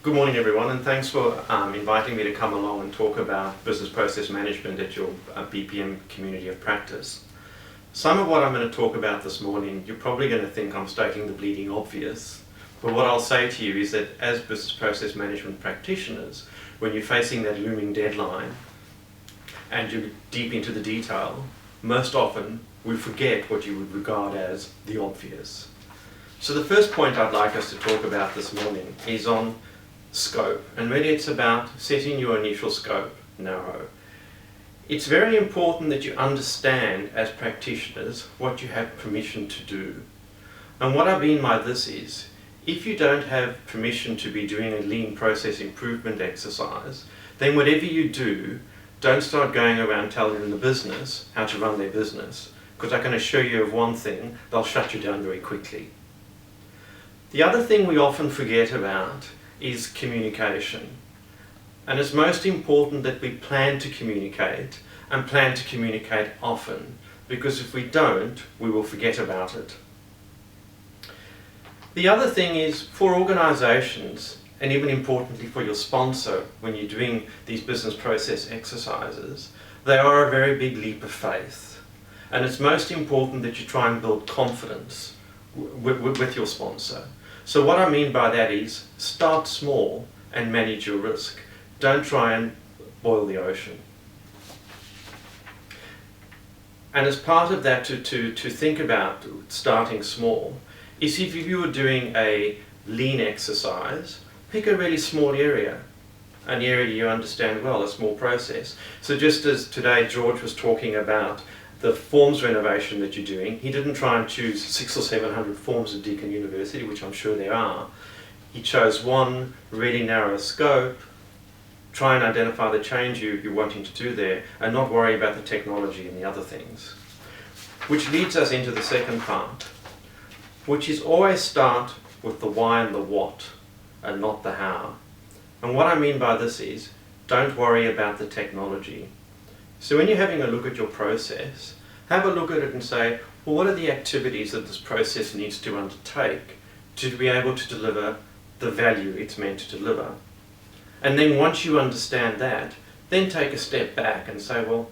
Good morning everyone, and thanks for inviting me to come along and talk about business process management at your BPM community of practice. Some of what I'm going to talk about this morning, you're probably going to think I'm stating the bleeding obvious, but what I'll say to you is that as business process management practitioners, when you're facing that looming deadline and you're deep into the detail, most often we forget what you would regard as the obvious. So the first point I'd like us to talk about this morning is on scope, and really it's about setting your initial scope narrow. It's very important that you understand as practitioners what you have permission to do. And what I mean by this is, if you don't have permission to be doing a lean process improvement exercise, then whatever you do, don't start going around telling the business how to run their business, because I can assure you of one thing, they'll shut you down very quickly. The other thing we often forget about is communication. And it's most important that we plan to communicate and plan to communicate often, because if we don't, we will forget about it. The other thing is for organizations, and even importantly for your sponsor, when you're doing these business process exercises, they are a very big leap of faith. And it's most important that you try and build confidence with your sponsor. So what I mean by that is, start small and manage your risk. Don't try and boil the ocean. And as part of that, to think about starting small, is if you were doing a lean exercise, pick a really small area, an area you understand well, a small process. So just as today George was talking about the forms renovation that you're doing, he didn't try and choose 600 or 700 forms at Deakin University, which I'm sure there are. He chose one really narrow scope, try and identify the change you're wanting to do there, and not worry about the technology and the other things. Which leads us into the second part, which is always start with the why and the what, and not the how. And what I mean by this is, don't worry about the technology. So when you're having a look at your process, have a look at it and say, well, what are the activities that this process needs to undertake to be able to deliver the value it's meant to deliver? And then once you understand that, then take a step back and say, well,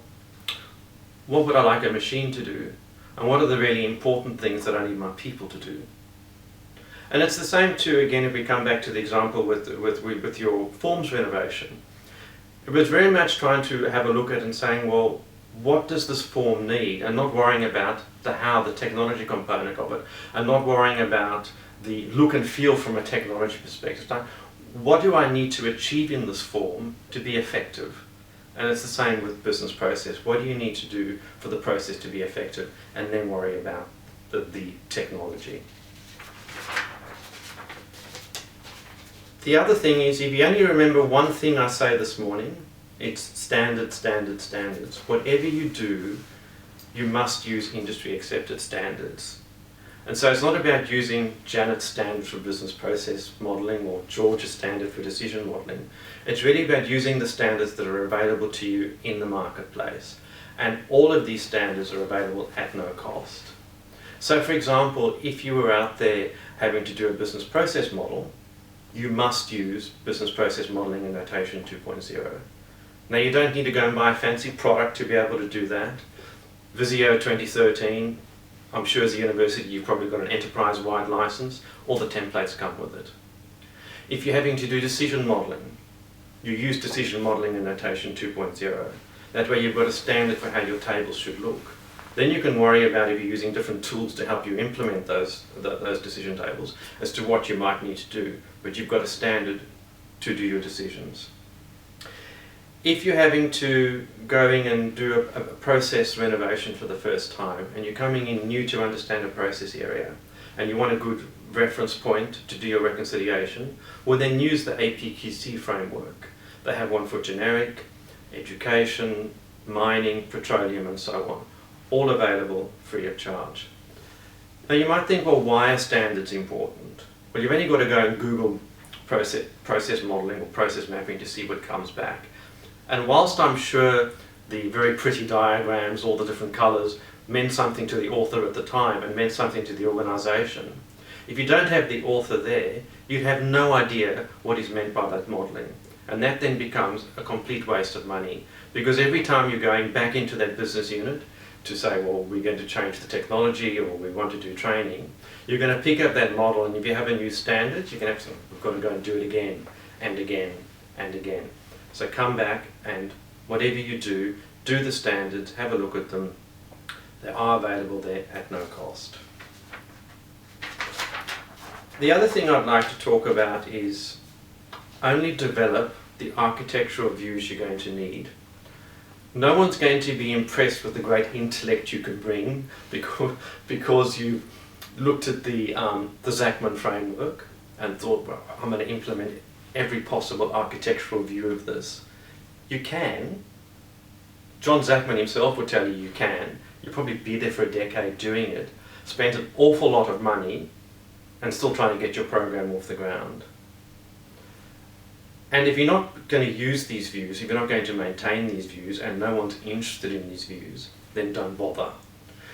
what would I like a machine to do? And what are the really important things that I need my people to do? And it's the same too, again, if we come back to the example with your forms renovation. It was very much trying to have a look at and saying, well, what does this form need? And not worrying about the how, the technology component of it, and not worrying about the look and feel from a technology perspective. Like, what do I need to achieve in this form to be effective? And it's the same with business process. What do you need to do for the process to be effective? And then worry about the technology. The other thing is, if you only remember one thing I say this morning, it's standards, standards, standards. Whatever you do, you must use industry accepted standards. And so it's not about using Janet's standard for business process modeling or George's standard for decision modeling. It's really about using the standards that are available to you in the marketplace. And all of these standards are available at no cost. So for example, if you were out there having to do a business process model, you must use Business Process Modeling and Notation 2.0. Now you don't need to go and buy a fancy product to be able to do that. Visio 2013, I'm sure as a university you've probably got an enterprise-wide license, all the templates come with it. If you're having to do decision modeling, you use Decision Modeling and Notation 2.0. That way you've got a standard for how your tables should look. Then you can worry about if you're using different tools to help you implement those decision tables as to what you might need to do, but you've got a standard to do your decisions. If you're having to go in and do a process renovation for the first time, and you're coming in new to understand a process area, and you want a good reference point to do your reconciliation, well then use the APQC framework. They have one for generic, education, mining, petroleum, and so on. All available free of charge. Now you might think, well, why are standards important? Well, you've only got to go and Google process modeling or process mapping to see what comes back. And whilst I'm sure the very pretty diagrams, all the different colours, meant something to the author at the time and meant something to the organisation, If you don't have the author there, you have no idea what is meant by that modelling. And that then becomes a complete waste of money, because every time you're going back into that business unit to say, well, we're going to change the technology or we want to do training, you're going to pick up that model, and if you have a new standard, you're going to have to, we've got to go and do it again and again and again. So come back, and whatever you do, do the standards, have a look at them. They are available there at no cost. The other thing I'd like to talk about is only develop the architectural views you're going to need. No one's going to be impressed with the great intellect you can bring because you've looked at the Zachman framework and thought, well, I'm going to implement every possible architectural view of this. You can. John Zachman himself would tell you you can. You'll probably be there for a decade doing it, spend an awful lot of money, and still trying to get your program off the ground. And if you're not going to use these views, if you're not going to maintain these views, and no one's interested in these views, then don't bother.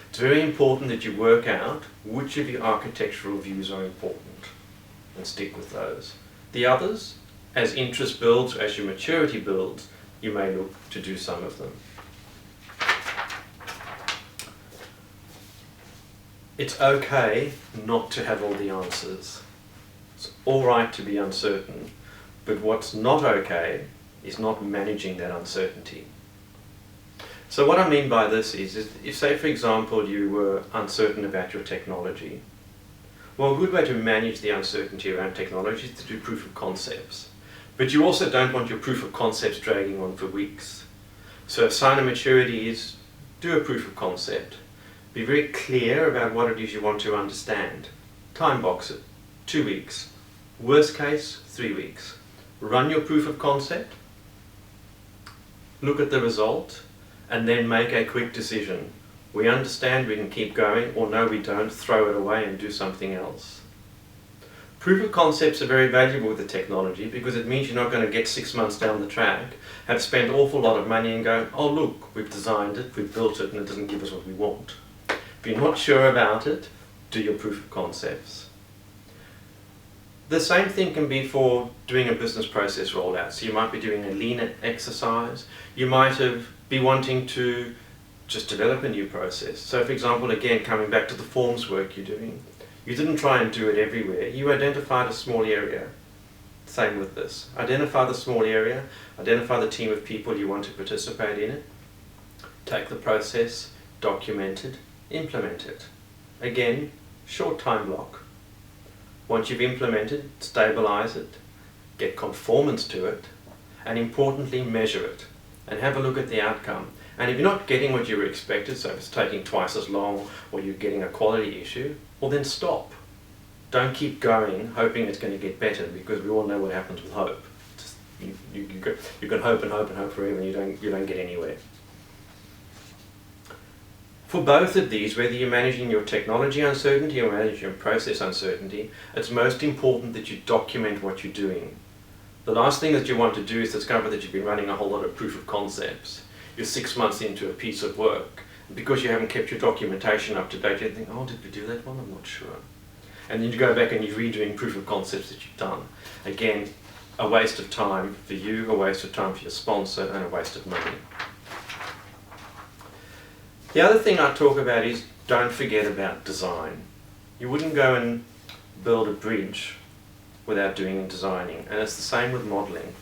It's very important that you work out which of your architectural views are important and stick with those. The others, as interest builds, as your maturity builds, you may look to do some of them. It's okay not to have all the answers. It's all right to be uncertain, but what's not okay is not managing that uncertainty. So what I mean by this is if, say, for example, you were uncertain about your technology, well, a good way to manage the uncertainty around technology is to do proof of concepts. But you also don't want your proof of concepts dragging on for weeks. So a sign of maturity is do a proof of concept. Be very clear about what it is you want to understand. Time box it, 2 weeks. Worst case, 3 weeks. Run your proof of concept, look at the result, and then make a quick decision. We understand we can keep going, or no we don't, throw it away and do something else. Proof of concepts are very valuable with the technology because it means you're not going to get 6 months down the track, have spent an awful lot of money and go, oh look, we've designed it, we've built it, and it doesn't give us what we want. If you're not sure about it, do your proof of concepts. The same thing can be for doing a business process rollout. So you might be doing a lean exercise. You might be wanting to just develop a new process. So for example, again, coming back to the forms work you're doing, you didn't try and do it everywhere. You identified a small area. Same with this. Identify the small area, identify the team of people you want to participate in it, take the process, document it, implement it. Again, short time block. Once you've implemented, stabilize it, get conformance to it, and importantly, measure it, and have a look at the outcome. And if you're not getting what you were expected, so if it's taking twice as long, or you're getting a quality issue, well then stop. Don't keep going, hoping it's going to get better, because we all know what happens with hope. Just, you can hope and hope and hope forever, and you don't get anywhere. For both of these, whether you're managing your technology uncertainty or managing your process uncertainty, it's most important that you document what you're doing. The last thing that you want to do is discover that you've been running a whole lot of proof of concepts. You're 6 months into a piece of work, and because you haven't kept your documentation up to date, you think, oh, did we do that one? I'm not sure. And then you go back and you're redoing proof of concepts that you've done. Again, a waste of time for you, a waste of time for your sponsor, and a waste of money. The other thing I talk about is don't forget about design. You wouldn't go and build a bridge without doing designing, and it's the same with modelling.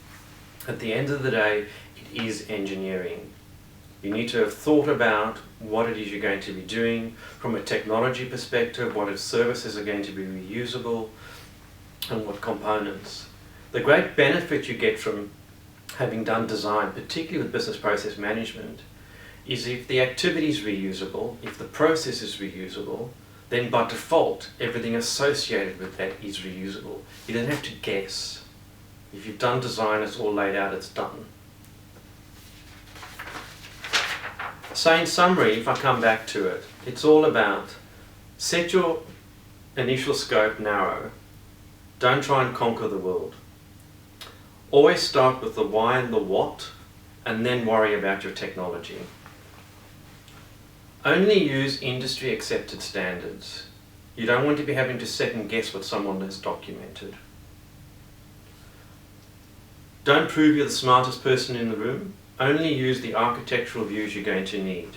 At the end of the day, it is engineering. You need to have thought about what it is you're going to be doing from a technology perspective, what services are going to be reusable, and what components. The great benefit you get from having done design, particularly with business process management, is if the activity is reusable, if the process is reusable, then by default, everything associated with that is reusable. You don't have to guess. If you've done design, it's all laid out, it's done. So in summary, if I come back to it, it's all about set your initial scope narrow. Don't try and conquer the world. Always start with the why and the what, and then worry about your technology. Only use industry accepted standards. You don't want to be having to second guess what someone has documented. Don't prove you're the smartest person in the room. Only use the architectural views you're going to need.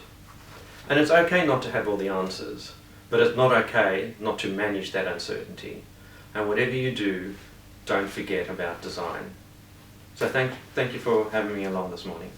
And it's okay not to have all the answers, but it's not okay not to manage that uncertainty. And whatever you do, don't forget about design. So thank you for having me along this morning.